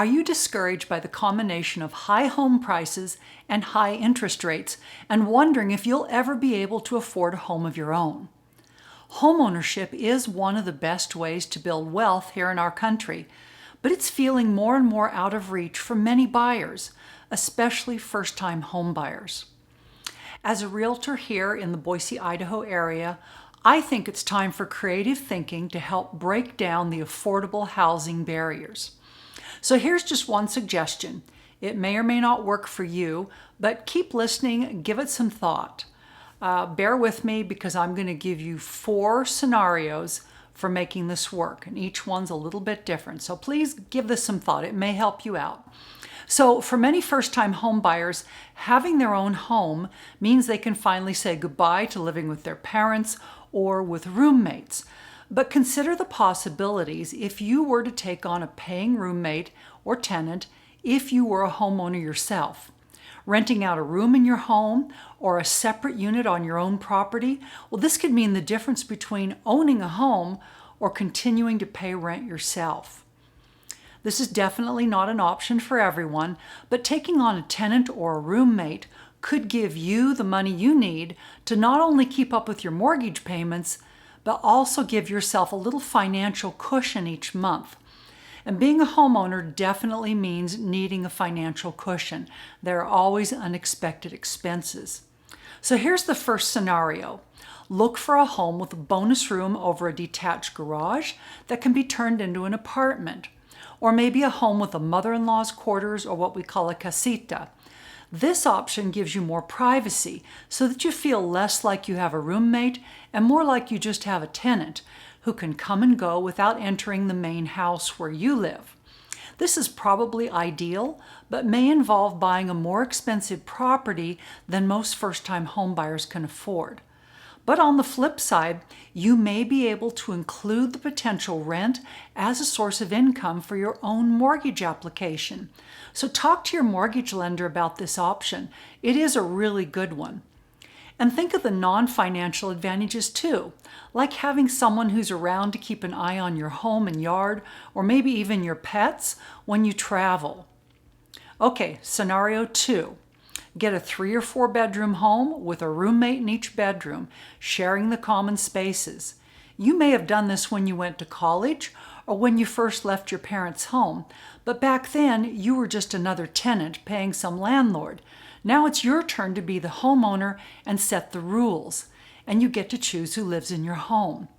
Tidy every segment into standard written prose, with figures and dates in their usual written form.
Are you discouraged by the combination of high home prices and high interest rates and wondering if you'll ever be able to afford a home of your own? Homeownership is one of the best ways to build wealth here in our country, but it's feeling more and more out of reach for many buyers, especially first-time home buyers. As a realtor here in the Boise, Idaho area, I think it's time for creative thinking to help break down the affordable housing barriers. So here's just one suggestion. It may or may not work for you, but keep listening, give it some thought. Bear with me because I'm going to give you 4 scenarios for making this work, and each one's a little bit different. So please give this some thought. It may help you out. So for many first-time home buyers, having their own home means they can finally say goodbye to living with their parents or with roommates. But consider the possibilities if you were to take on a paying roommate or tenant if you were a homeowner yourself. Renting out a room in your home or a separate unit on your own property, well, this could mean the difference between owning a home or continuing to pay rent yourself. This is definitely not an option for everyone, but taking on a tenant or a roommate could give you the money you need to not only keep up with your mortgage payments, but also give yourself a little financial cushion each month. And being a homeowner definitely means needing a financial cushion. There are always unexpected expenses. So here's the first scenario. Look for a home with a bonus room over a detached garage that can be turned into an apartment. Or maybe a home with a mother-in-law's quarters, or what we call a casita. This option gives you more privacy so that you feel less like you have a roommate and more like you just have a tenant who can come and go without entering the main house where you live. This is probably ideal, but may involve buying a more expensive property than most first-time homebuyers can afford. But on the flip side, you may be able to include the potential rent as a source of income for your own mortgage application. So talk to your mortgage lender about this option. It is a really good one. And think of the non-financial advantages too, like having someone who's around to keep an eye on your home and yard, or maybe even your pets when you travel. Okay, scenario 2. Get a 3 or 4 bedroom home with a roommate in each bedroom, sharing the common spaces. You may have done this when you went to college or when you first left your parents' home, but back then you were just another tenant paying some landlord. Now it's your turn to be the homeowner and set the rules, and you get to choose who lives in your home.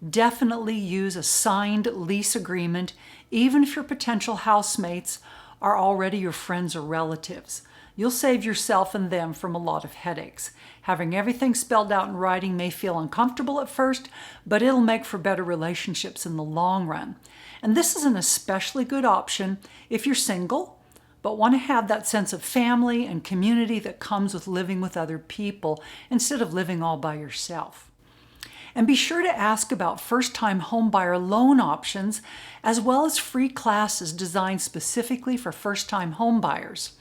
Definitely use a signed lease agreement, even if your potential housemates are already your friends or relatives. You'll save yourself and them from a lot of headaches. Having everything spelled out in writing may feel uncomfortable at first, but it'll make for better relationships in the long run. And this is an especially good option if you're single, but want to have that sense of family and community that comes with living with other people instead of living all by yourself. And be sure to ask about first-time homebuyer loan options, as well as free classes designed specifically for first-time homebuyers.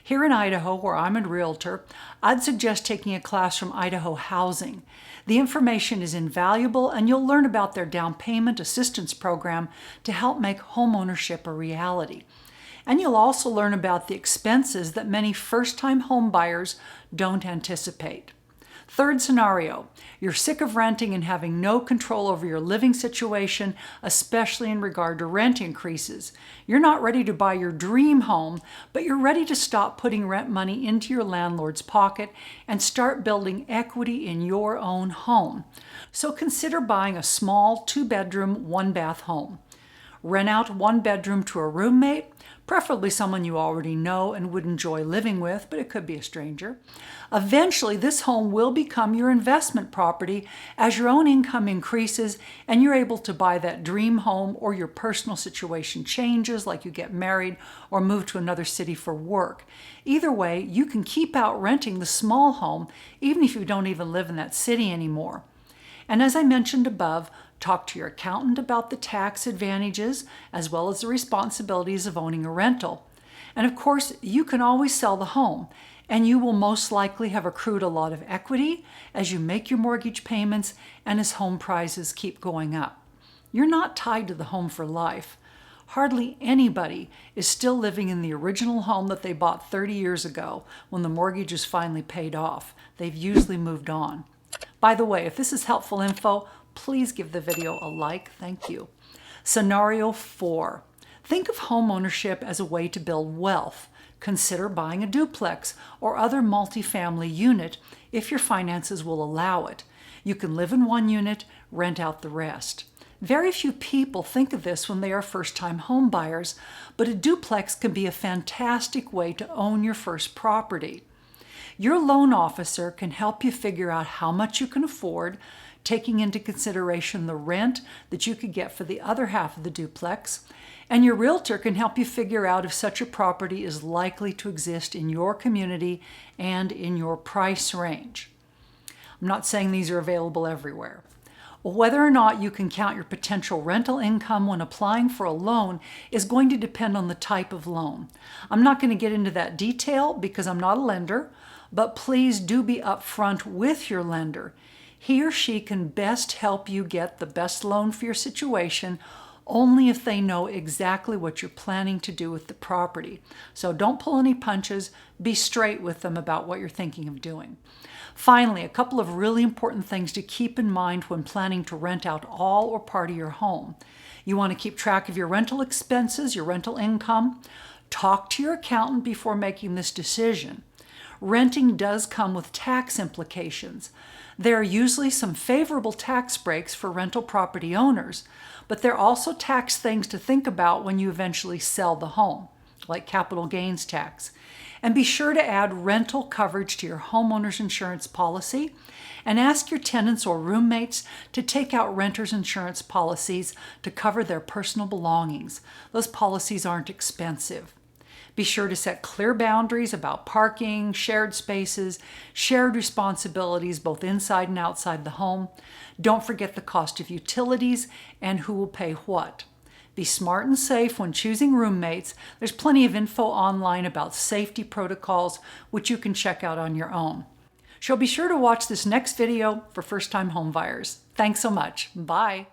Here in Idaho, where I'm a realtor, I'd suggest taking a class from Idaho Housing. The information is invaluable, and you'll learn about their down payment assistance program to help make homeownership a reality. And you'll also learn about the expenses that many first-time home buyers don't anticipate. Third scenario, you're sick of renting and having no control over your living situation, especially in regard to rent increases. You're not ready to buy your dream home, but you're ready to stop putting rent money into your landlord's pocket and start building equity in your own home. So consider buying a small 2-bedroom, 1-bath home. Rent out 1 bedroom to a roommate, preferably someone you already know and would enjoy living with, but it could be a stranger. Eventually, this home will become your investment property as your own income increases and you're able to buy that dream home, or your personal situation changes, like you get married or move to another city for work. Either way, you can keep out renting the small home even if you don't even live in that city anymore. And as I mentioned above, talk to your accountant about the tax advantages as well as the responsibilities of owning a rental. And of course, you can always sell the home, and you will most likely have accrued a lot of equity as you make your mortgage payments and as home prices keep going up. You're not tied to the home for life. Hardly anybody is still living in the original home that they bought 30 years ago when the mortgage is finally paid off. They've usually moved on. By the way, if this is helpful info, please give the video a like. Thank you. Scenario 4. Think of home ownership as a way to build wealth. Consider buying a duplex or other multifamily unit if your finances will allow it. You can live in one unit, rent out the rest. Very few people think of this when they are first-time home buyers, but a duplex can be a fantastic way to own your first property. Your loan officer can help you figure out how much you can afford, taking into consideration the rent that you could get for the other half of the duplex, and your realtor can help you figure out if such a property is likely to exist in your community and in your price range. I'm not saying these are available everywhere. Whether or not you can count your potential rental income when applying for a loan is going to depend on the type of loan. I'm not going to get into that detail because I'm not a lender, but please do be upfront with your lender. He or she can best help you get the best loan for your situation only if they know exactly what you're planning to do with the property. So don't pull any punches. Be straight with them about what you're thinking of doing. Finally, a couple of really important things to keep in mind when planning to rent out all or part of your home. You want to keep track of your rental expenses, your rental income. Talk to your accountant before making this decision. Renting does come with tax implications. There are usually some favorable tax breaks for rental property owners, but there are also tax things to think about when you eventually sell the home, like capital gains tax. And be sure to add rental coverage to your homeowner's insurance policy and ask your tenants or roommates to take out renter's insurance policies to cover their personal belongings. Those policies aren't expensive. Be sure to set clear boundaries about parking, shared spaces, shared responsibilities both inside and outside the home. Don't forget the cost of utilities and who will pay what. Be smart and safe when choosing roommates. There's plenty of info online about safety protocols, which you can check out on your own. So be sure to watch this next video for first-time home buyers. Thanks so much. Bye.